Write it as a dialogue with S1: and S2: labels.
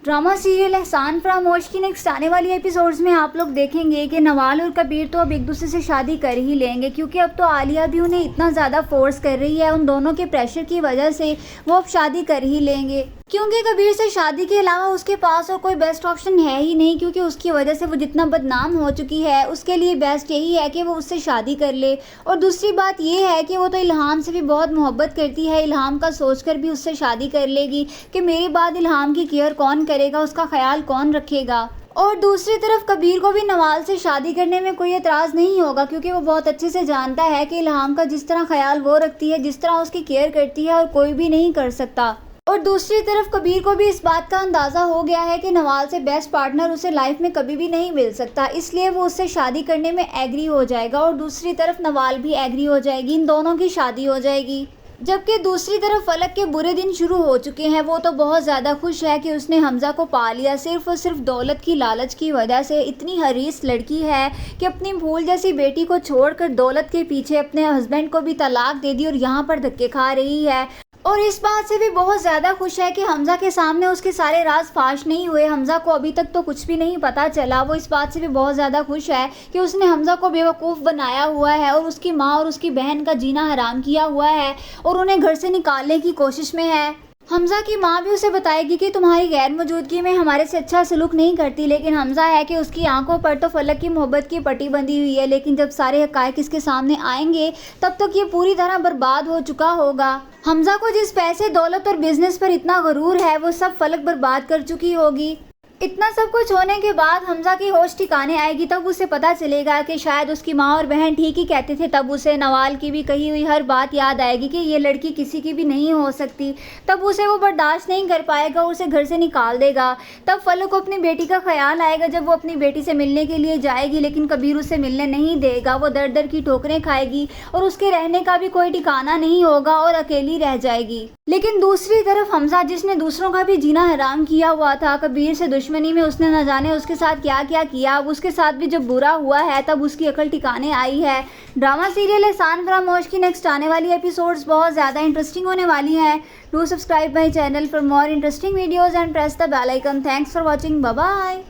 S1: Drama serial एहसान फरामोश की next आने वाली एपिसोड्स में आप लोग देखेंगे कि नवाल और कबीर तो अब एक दूसरे से शादी कर ही लेंगे, क्योंकि अब तो आलिया भी उन्हें इतना ज़्यादा फोर्स कर रही है। उन दोनों के प्रेशर की वजह से वो अब शादी कर ही लेंगे, क्योंकि कबीर से शादी के अलावा उसके पास और कोई बेस्ट ऑप्शन है ही नहीं, क्योंकि उसकी वजह से वो जितना बदनाम हो चुकी है। उसके लिए बेस्ट यही है कि वो उससे शादी कर ले। और दूसरी बात ये है कि वो तो इल्हाम से भी बहुत मोहब्बत करती है, इल्हाम का सोचकर भी उससे शादी कर लेगी कि मेरे बाद इल्हाम की केयर कौन करेगा, उसका ख्याल कौन रखेगा। और दूसरी तरफ कबीर को भी नवाल से शादी करने में कोई एतराज़ नहीं होगा, क्योंकि वो बहुत अच्छे से जानता है कि इल्हाम का जिस तरह ख्याल वो रखती है, जिस तरह उसकी केयर करती है, और कोई भी नहीं कर सकता। और दूसरी तरफ कबीर को भी इस बात का अंदाज़ा हो गया है कि नवाल से बेस्ट पार्टनर उसे लाइफ में कभी भी नहीं मिल सकता, इसलिए वो उससे शादी करने में एग्री हो जाएगा। और दूसरी तरफ नवाल भी एग्री हो जाएगी, इन दोनों की शादी हो जाएगी। जबकि दूसरी तरफ फलक के बुरे दिन शुरू हो चुके हैं। वो तो बहुत ज़्यादा खुश है कि उसने हमज़ा को पा लिया, सिर्फ और सिर्फ दौलत की लालच की वजह से। इतनी हरीस लड़की है कि अपनी फूल जैसी बेटी को छोड़कर दौलत के पीछे अपने हस्बैंड को भी तलाक दे दी और यहाँ पर धक्के खा रही है। और इस बात से भी बहुत ज़्यादा खुश है कि हमज़ा के सामने उसके सारे राज फाश नहीं हुए, हमज़ा को अभी तक तो कुछ भी नहीं पता चला। वो इस बात से भी बहुत ज़्यादा खुश है कि उसने हमज़ा को बेवकूफ़ बनाया हुआ है और उसकी माँ और उसकी बहन का जीना हराम किया हुआ है और उन्हें घर से निकालने की कोशिश में है। हमज़ा की माँ भी उसे बताएगी कि तुम्हारी गैर मौजूदगी में हमारे से अच्छा सलूक नहीं करती, लेकिन हमज़ा है कि उसकी आंखों पर तो फलक की मोहब्बत की पट्टी बंधी हुई है, लेकिन जब सारे हक़ाइक़ इसके सामने आएंगे तब तक ये पूरी तरह बर्बाद हो चुका होगा। हमज़ा को जिस पैसे, दौलत और बिजनेस पर इतना गरूर है वो सब फलक बर्बाद कर चुकी होगी। इतना सब कुछ होने के बाद हमज़ा की होश ठिकाने आएगी, तब उसे पता चलेगा कि शायद उसकी माँ और बहन ठीक ही कहते थे। तब उसे नवाल की भी कही हुई हर बात याद आएगी कि ये लड़की किसी की भी नहीं हो सकती। तब उसे वो बर्दाश्त नहीं कर पाएगा, उसे घर से निकाल देगा। तब फलक को अपनी बेटी का ख्याल आएगा जब वो अपनी बेटी से मिलने के लिए जाएगी, लेकिन कबीर उसे मिलने नहीं देगा। वो दर दर की ठोकरें खाएगी और उसके रहने का भी कोई ठिकाना नहीं होगा और अकेली रह जाएगी। लेकिन दूसरी तरफ हमज़ा, जिसने दूसरों का भी जीना हराम किया हुआ था, कबीर से दुश्मनी में उसने न जाने उसके साथ क्या क्या किया, अब उसके साथ भी जब बुरा हुआ है तब उसकी अकल ठिकाने आई है। ड्रामा सीरियल एहसान फरामोश की नेक्स्ट आने वाली एपिसोड्स बहुत ज़्यादा इंटरेस्टिंग होने वाली हैं। Do subscribe my channel for more interesting videos and press the bell icon. Thanks for watching, bye bye.